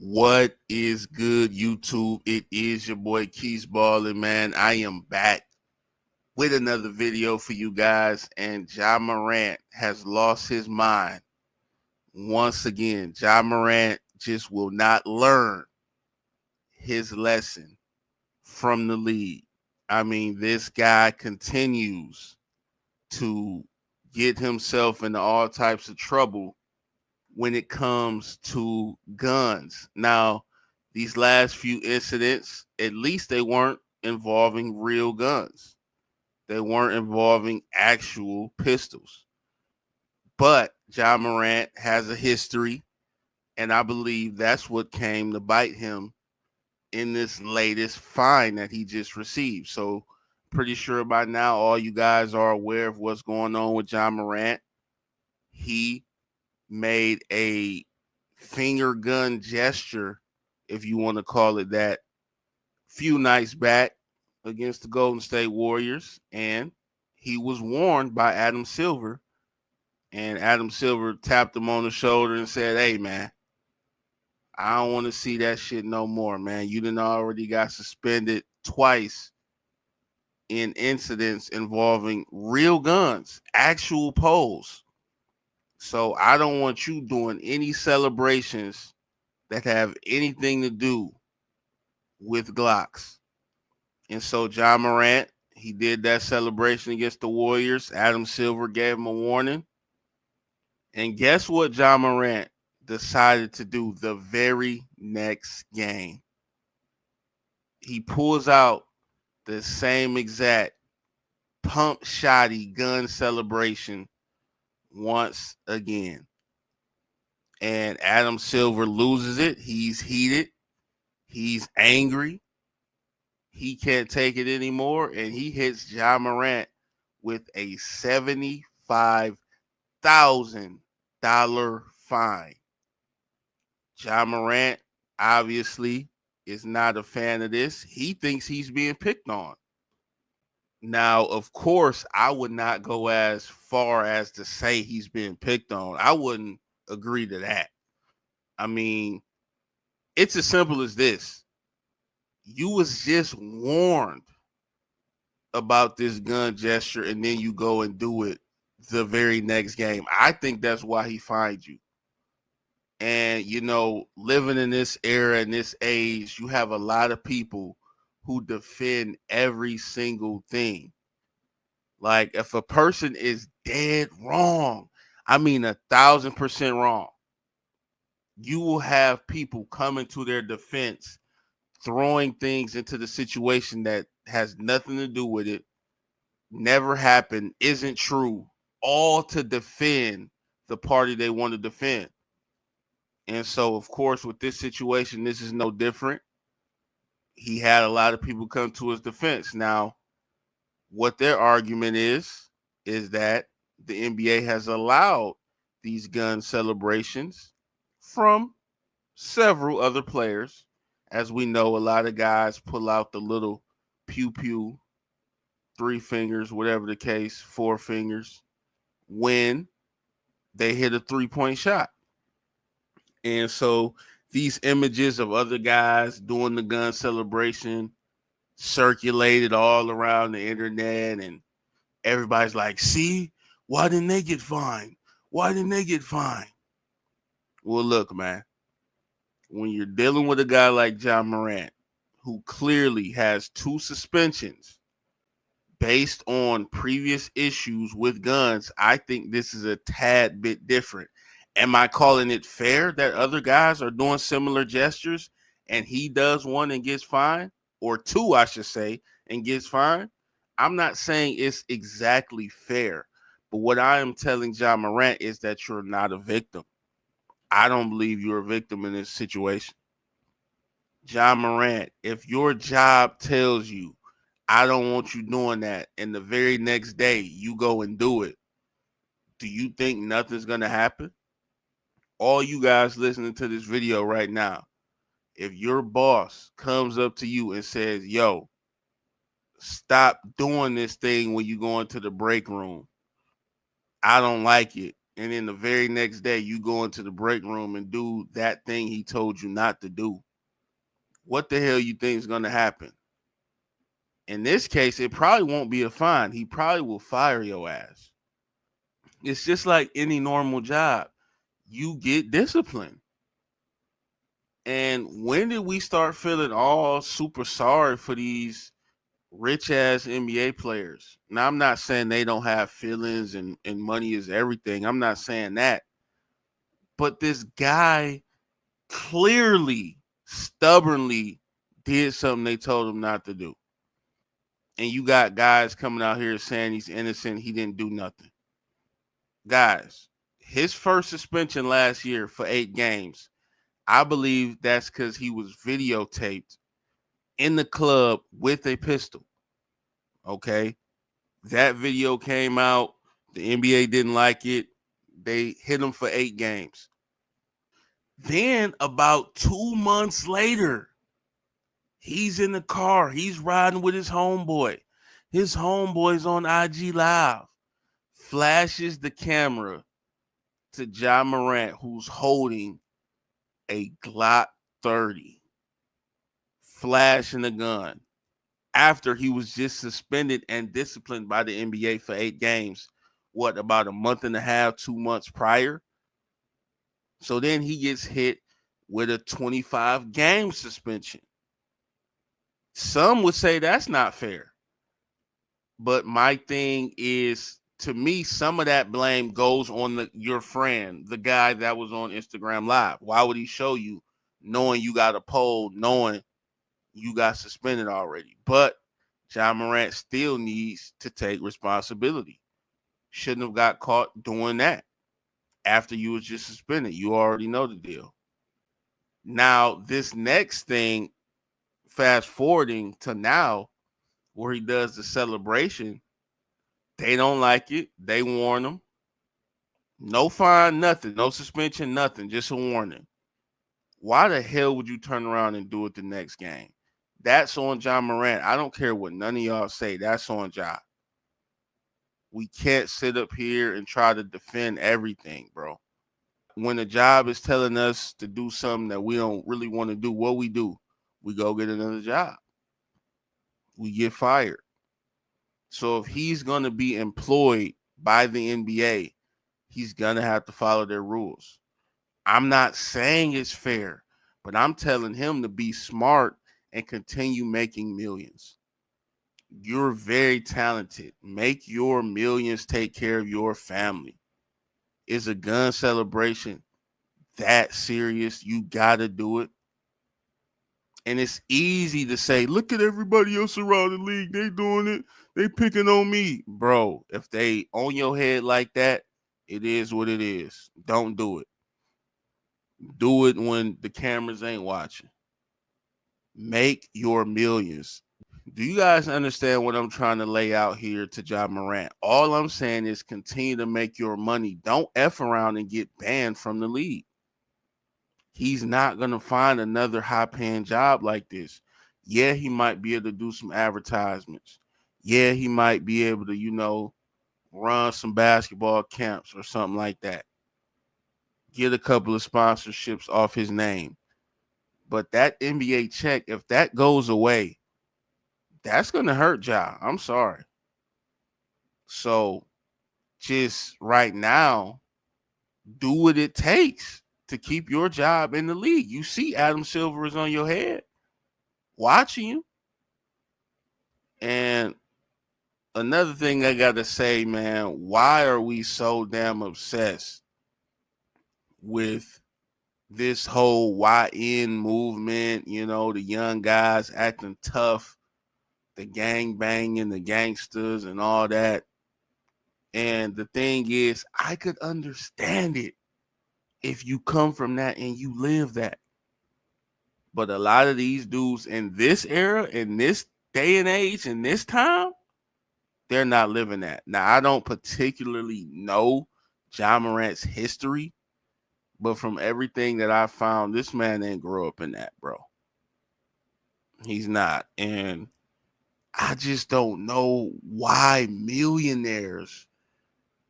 What is good, YouTube? It is your boy Keys Ballin', man. I am back with another video for you guys, and Morant has lost his mind once again. Morant just will not learn his lesson from the league. I mean, this guy continues to get himself into all types of trouble when it comes to guns. Now, these last few incidents, at least they weren't involving real guns. They weren't involving actual pistols. But Morant has a history, and I believe that's what came to bite him in this latest fine that he just received. So, pretty sure by now all you guys are aware of what's going on with Morant. He made a finger gun gesture, if you want to call it that, few nights back against the Golden State Warriors, and he was warned by Adam Silver, and Adam Silver tapped him on the shoulder and said, "Hey, man, I don't want to see that shit no more, man. You done already got suspended twice in incidents involving real guns, actual poles. So I don't want you doing any celebrations that have anything to do with Glocks." And so Morant, he did that celebration against the Warriors. Adam Silver gave him a warning. And guess what Morant decided to do the very next game? He pulls out the same exact pump shoddy gun celebration once again. And Adam Silver loses it. He's heated. He's angry. He can't take it anymore, and he hits Morant with a $75,000 fine. Morant obviously is not a fan of this. He thinks he's being picked on. Now, of course, I would not go as far as to say he's being picked on. I wouldn't agree to that. I mean, it's as simple as this. You was just warned about this gun gesture, and then you go and do it the very next game. I think that's why he fined you. And, living in this era and this age, you have a lot of people who defend every single thing. Like, if a person is dead wrong, I mean 1,000% wrong, you will have people coming to their defense, throwing things into the situation that has nothing to do with it, never happened, isn't true, all to defend the party they want to defend. And so, of course, with this situation, this is no different. He had a lot of people come to his defense. Now, what their argument is that the NBA has allowed these gun celebrations from several other players. As we know, a lot of guys pull out the little pew pew, 3 fingers, whatever the case, 4 fingers, when they hit a 3-point shot. And so these images of other guys doing the gun celebration circulated all around the internet, and everybody's like, see, why didn't they get fined? Why didn't they get fined? Well, look, man, when you're dealing with a guy like Morant, who clearly has 2 suspensions based on previous issues with guns, I think this is a tad bit different. Am I calling it fair that other guys are doing similar gestures and he does one and gets fined? Or 2, I should say, and gets fined? I'm not saying it's exactly fair. But what I am telling Morant is that you're not a victim. I don't believe you're a victim in this situation. Morant, if your job tells you, I don't want you doing that, and the very next day you go and do it, do you think nothing's going to happen? All you guys listening to this video right now, if your boss comes up to you and says, yo, stop doing this thing when you go into the break room, I don't like it, and then the very next day you go into the break room and do that thing he told you not to do. What the hell you think is going to happen? In this case, it probably won't be a fine. He probably will fire your ass. It's just like any normal job. You get disciplined. And when did we start feeling all super sorry for these rich ass NBA players? Now, I'm not saying they don't have feelings and money is everything. I'm not saying that. But this guy clearly, stubbornly did something they told him not to do. And you got guys coming out here saying he's innocent. He didn't do nothing. Guys, his first suspension last year for 8 games, I believe that's because he was videotaped in the club with a pistol. Okay. That video came out. The NBA didn't like it. They hit him for 8 games. Then, about 2 months later, he's in the car. He's riding with his homeboy. His homeboy's on IG Live. Flashes the camera to Ja Morant, who's holding a Glock 30. Flashing the gun. After he was just suspended and disciplined by the NBA for 8 games, what, about a month and a half, 2 months prior? So then he gets hit with a 25-game suspension. Some would say that's not fair. But my thing is, to me, some of that blame goes on your friend, the guy that was on Instagram Live. Why would he show you knowing you got a poll, knowing you got suspended already? But Ja Morant still needs to take responsibility. Shouldn't have got caught doing that after you was just suspended. You already know the deal. Now, this next thing, fast forwarding to now, where he does the celebration, they don't like it. They warn him. No fine, nothing. No suspension, nothing. Just a warning. Why the hell would you turn around and do it the next game? That's on Ja Morant. I don't care what none of y'all say. That's on Ja. We can't sit up here and try to defend everything, bro. When the job is telling us to do something that we don't really want to do, what we do? We go get another job. We get fired. So if he's going to be employed by the NBA, he's going to have to follow their rules. I'm not saying it's fair, but I'm telling him to be smart and continue making millions. You're very talented. Make your millions take care of your family. Is a gun celebration that serious? You got to do it. And it's easy to say, look at everybody else around the league. They doing it. They picking on me. Bro, if they on your head like that, it is what it is. Don't do it. Do it when the cameras ain't watching. Make your millions. Do you guys understand what I'm trying to lay out here to Ja Morant? All I'm saying is continue to make your money. Don't F around and get banned from the league. He's not going to find another high-paying job like this. Yeah, he might be able to do some advertisements. Yeah, he might be able to, run some basketball camps or something like that. Get a couple of sponsorships off his name. But that NBA check, if that goes away, that's going to hurt Ja. I'm sorry. So just right now, do what it takes to keep your job in the league. You see Adam Silver is on your head watching you. And another thing I got to say, man, why are we so damn obsessed with this whole YN movement? The young guys acting tough, the gang banging, the gangsters and all that. And the thing is, I could understand it if you come from that and you live that. But a lot of these dudes in this era, in this day and age, in this time, they're not living that. Now, I don't particularly know Ja Morant's history, but from everything that I found, this man didn't grow up in that, bro. He's not. And I just don't know why millionaires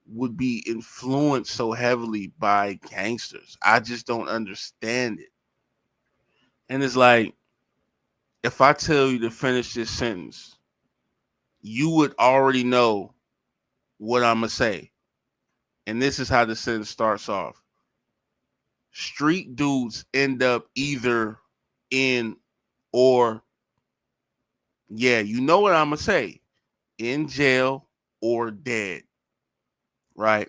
would be influenced so heavily by gangsters. I just don't understand it. And it's like, if I tell you to finish this sentence, you would already know what I'm going to say. And this is how the sentence starts off. Street dudes end up either in or, yeah, you know what I'm going to say, in jail or dead, right?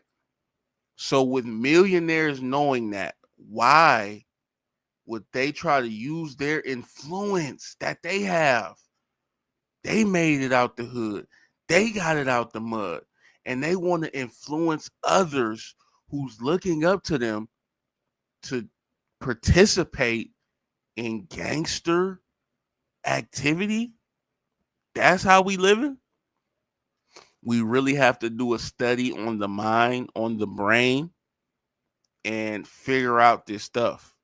So with millionaires knowing that, why would they try to use their influence that they have? They made it out the hood. They got it out the mud. And they want to influence others who's looking up to them to participate in gangster activity. That's how we living. We really have to do a study on the mind, on the brain, and figure out this stuff.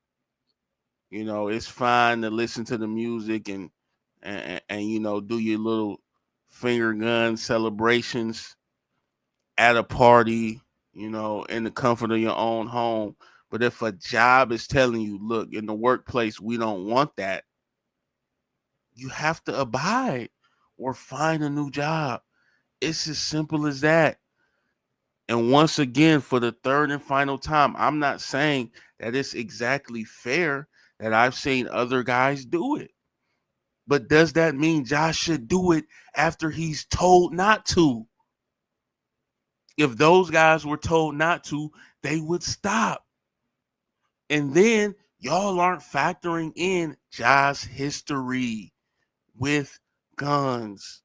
You know, it's fine to listen to the music and you know, do your little finger gun celebrations at a party, you know, in the comfort of your own home. But if a job is telling you, look, in the workplace, we don't want that, you have to abide or find a new job. It's as simple as that. And once again, for the third and final time, I'm not saying that it's exactly fair that I've seen other guys do it. But does that mean Josh should do it after he's told not to? If those guys were told not to, they would stop. And then y'all aren't factoring in Josh's history with guns.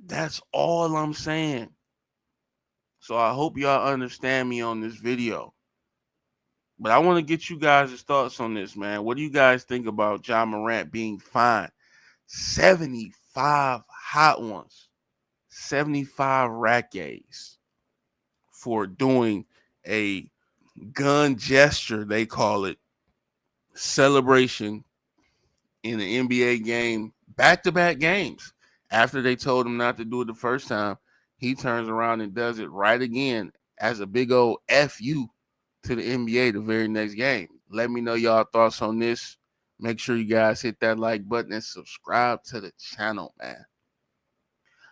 That's all I'm saying. So I hope y'all understand me on this video. But I want to get you guys' thoughts on this, man. What do you guys think about Ja Morant being fined 75 hot ones, 75 rackets for doing a gun gesture, they call it, celebration in an NBA game, back-to-back games. After they told him not to do it the first time, he turns around and does it right again as a big old FU to the NBA the very next game. Let me know y'all thoughts on this. Make sure you guys hit that like button and subscribe to the channel, man.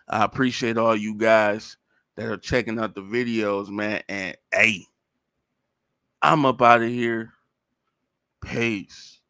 I appreciate all you guys that are checking out the videos, man. And hey, I'm up out of here. Peace.